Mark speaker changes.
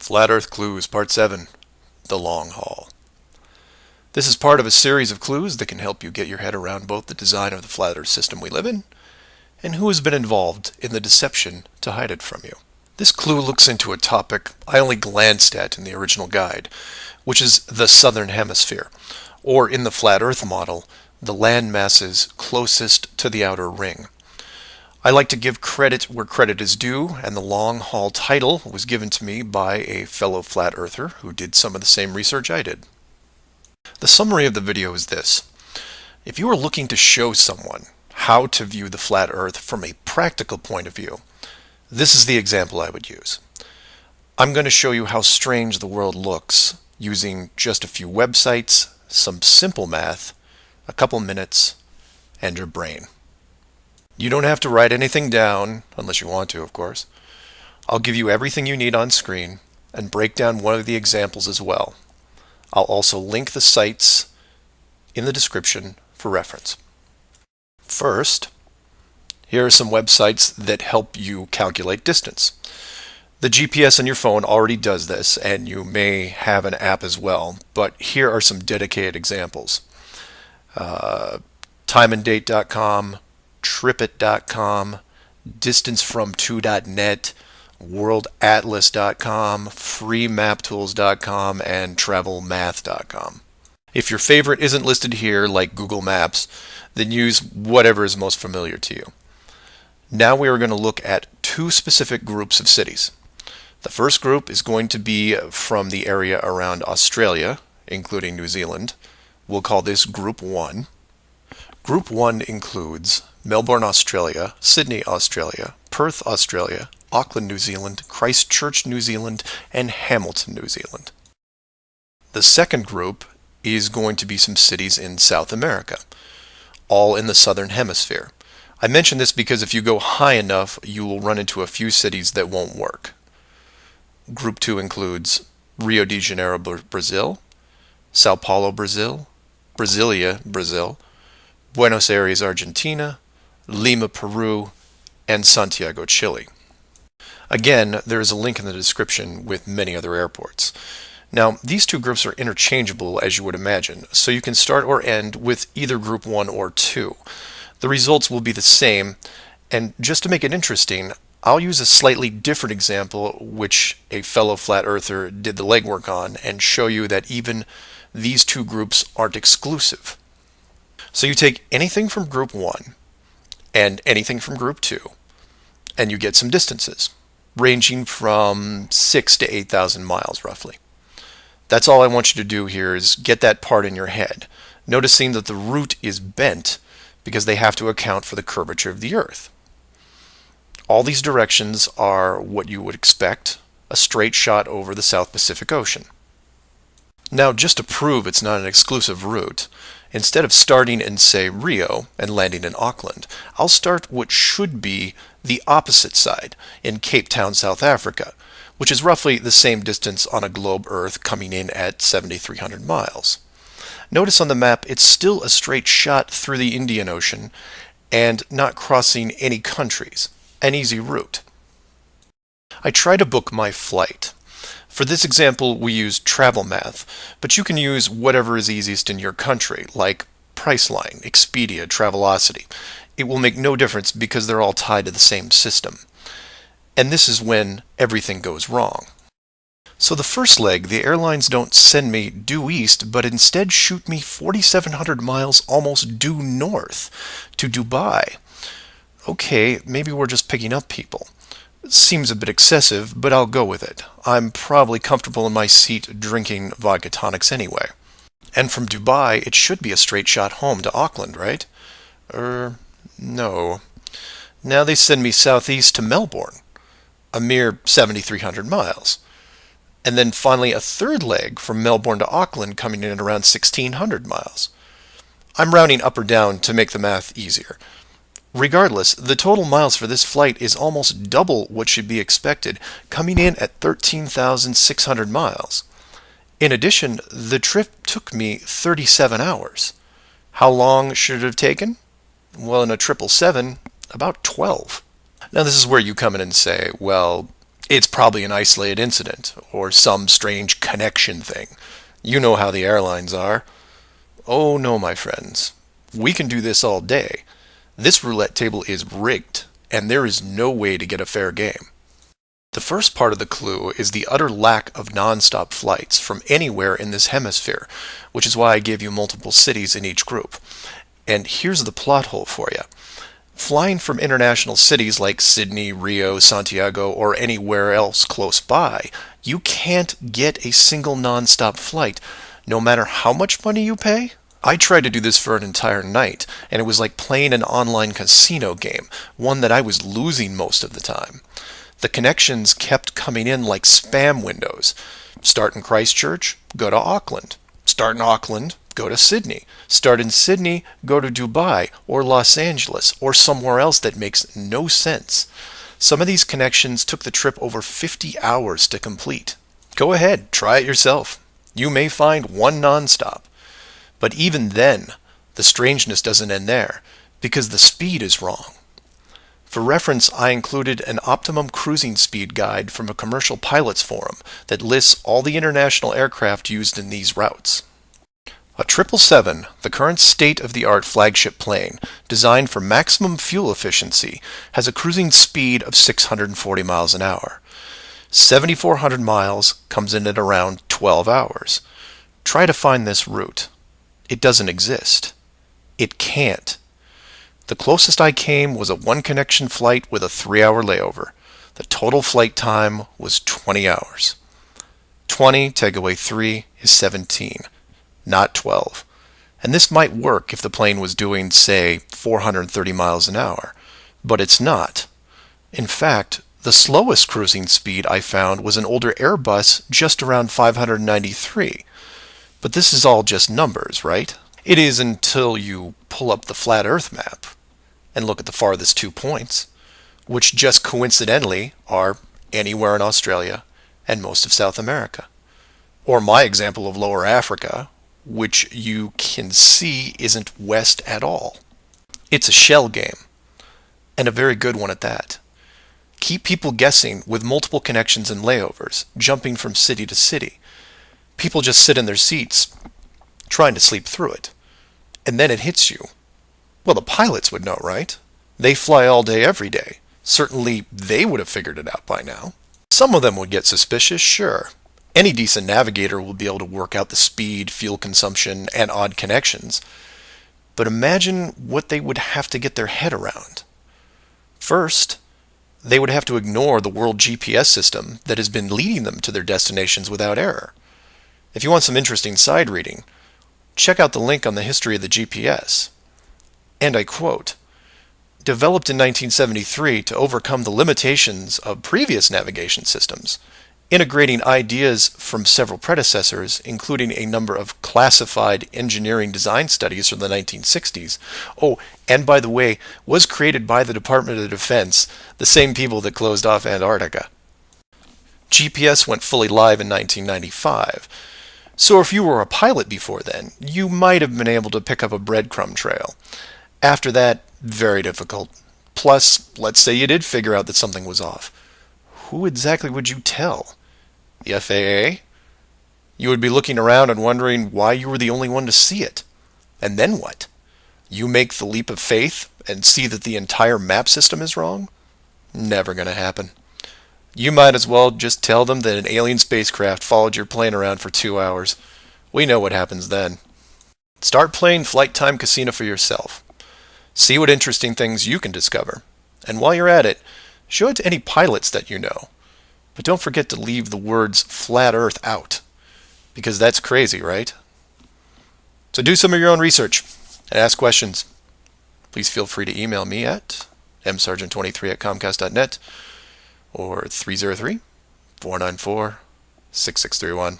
Speaker 1: Flat Earth Clues, Part 7, The Long Haul. This is part of a series of clues that can help you get your head around both the design of the flat Earth system we live in and who has been involved in the deception to hide it from you. This clue looks into a topic I only glanced at in the original guide, which is the southern hemisphere, or in the flat Earth model, the land masses closest to the outer ring. I like to give credit where credit is due, and the long haul title was given to me by a fellow flat earther who did some of the same research I did. The summary of the video is this. If you are looking to show someone how to view the flat Earth from a practical point of view, this is the example I would use. I'm going to show you how strange the world looks using just a few websites, some simple math, a couple minutes, and your brain. You don't have to write anything down, unless you want to, of course. I'll give you everything you need on screen and break down one of the examples as well. I'll also link the sites in the description for reference. First, here are some websites that help you calculate distance. The GPS on your phone already does this, and you may have an app as well, but here are some dedicated examples. Timeanddate.com, tripit.com, distancefrom2.net, worldatlas.com, freemaptools.com, and travelmath.com. If your favorite isn't listed here, like Google Maps, then use whatever is most familiar to you. Now we are going to look at two specific groups of cities. The first group is going to be from the area around Australia, including New Zealand. We'll call this Group 1. Group 1 includes Melbourne, Australia, Sydney, Australia, Perth, Australia, Auckland, New Zealand, Christchurch, New Zealand, and Hamilton, New Zealand. The second group is going to be some cities in South America, all in the southern hemisphere. I mention this because if you go high enough, you will run into a few cities that won't work. Group 2 includes Rio de Janeiro, Brazil, Sao Paulo, Brazil, Brasilia, Brazil, Buenos Aires, Argentina, Lima, Peru, and Santiago, Chile. Again, there is a link in the description with many other airports. Now, these two groups are interchangeable, as you would imagine, so you can start or end with either Group 1 or 2. The results will be the same, and just to make it interesting, I'll use a slightly different example which a fellow flat earther did the legwork on and show you that even these two groups aren't exclusive. So you take anything from Group 1 and anything from Group 2, and you get some distances, ranging from 6,000 to 8,000 miles roughly. That's all I want you to do here is get that part in your head, noticing that the root is bent because they have to account for the curvature of the Earth. All these directions are what you would expect, a straight shot over the South Pacific Ocean. Now, just to prove it's not an exclusive route, instead of starting in, say, Rio and landing in Auckland, I'll start what should be the opposite side, in Cape Town, South Africa, which is roughly the same distance on a globe Earth coming in at 7,300 miles. Notice on the map it's still a straight shot through the Indian Ocean and not crossing any countries, an easy route. I try to book my flight. For this example, we use TravelMath, but you can use whatever is easiest in your country, like Priceline, Expedia, Travelocity. It will make no difference because they're all tied to the same system. And this is when everything goes wrong. So the first leg, the airlines don't send me due east, but instead shoot me 4,700 miles almost due north to Dubai. Okay, maybe we're just picking up people. Seems a bit excessive, but I'll go with it. I'm probably comfortable in my seat drinking vodka tonics anyway. And from Dubai, it should be a straight shot home to Auckland, right? No. Now they send me southeast to Melbourne, a mere 7,300 miles. And then finally a third leg from Melbourne to Auckland coming in at around 1,600 miles. I'm rounding up or down to make the math easier. Regardless, the total miles for this flight is almost double what should be expected, coming in at 13,600 miles. In addition, the trip took me 37 hours. How long should it have taken? Well, in a 777, about 12. Now this is where you come in and say, well, It's probably an isolated incident or some strange connection thing. You know how the airlines are. Oh no, my friends. We can do this all day. This roulette table is rigged, and there is no way to get a fair game. The first part of the clue is the utter lack of non-stop flights from anywhere in this hemisphere, which is why I gave you multiple cities in each group. And here's the plot hole for you. Flying from international cities like Sydney, Rio, Santiago, or anywhere else close by, you can't get a single non-stop flight, no matter how much money you pay. I tried to do this for an entire night, and it was like playing an online casino game, one that I was losing most of the time. The connections kept coming in like spam windows. Start in Christchurch, go to Auckland. Start in Auckland, go to Sydney. Start in Sydney, go to Dubai or Los Angeles or somewhere else that makes no sense. Some of these connections took the trip over 50 hours to complete. Go ahead, try it yourself. You may find one nonstop. But even then, the strangeness doesn't end there, because the speed is wrong. For reference, I included an optimum cruising speed guide from a commercial pilots forum that lists all the international aircraft used in these routes. A 777, the current state-of-the-art flagship plane, designed for maximum fuel efficiency, has a cruising speed of 640 miles an hour. 7,400 miles comes in at around 12 hours. Try to find this route. It doesn't exist. It can't. The closest I came was a one-connection flight with a 3-hour layover. The total flight time was 20 hours. 20 take away 3 is 17, not 12. And this might work if the plane was doing, say, 430 miles an hour. But it's not. In fact, the slowest cruising speed I found was an older Airbus just around 593. But this is all just numbers, right? It is until you pull up the flat Earth map and look at the farthest 2 points, which just coincidentally are anywhere in Australia and most of South America. Or my example of Lower Africa, which you can see isn't west at all. It's a shell game, and a very good one at that. Keep people guessing with multiple connections and layovers, jumping from city to city. People just sit in their seats, trying to sleep through it. And then it hits you. Well, the pilots would know, right? They fly all day, every day. Certainly, they would have figured it out by now. Some of them would get suspicious, sure. Any decent navigator will be able to work out the speed, fuel consumption, and odd connections. But imagine what they would have to get their head around. First, they would have to ignore the world GPS system that has been leading them to their destinations without error. If you want some interesting side reading, check out the link on the history of the GPS. And I quote, "Developed in 1973 to overcome the limitations of previous navigation systems, integrating ideas from several predecessors, including a number of classified engineering design studies from the 1960s. Oh, and by the way, was created by the Department of Defense, the same people that closed off Antarctica. GPS went fully live in 1995. So if you were a pilot before then, you might have been able to pick up a breadcrumb trail. After that, very difficult. Plus, let's say you did figure out that something was off. Who exactly would you tell? The FAA? You would be looking around and wondering why you were the only one to see it. And then what? You make the leap of faith and see that the entire map system is wrong? Never gonna happen. You might as well just tell them that an alien spacecraft followed your plane around for 2 hours. We know what happens then. Start playing Flight Time Casino for yourself. See what interesting things you can discover. And while you're at it, show it to any pilots that you know. But don't forget to leave the words flat Earth out, because that's crazy, right? So do some of your own research and ask questions. Please feel free to email me at msargent23@comcast.net or 303-494-6631.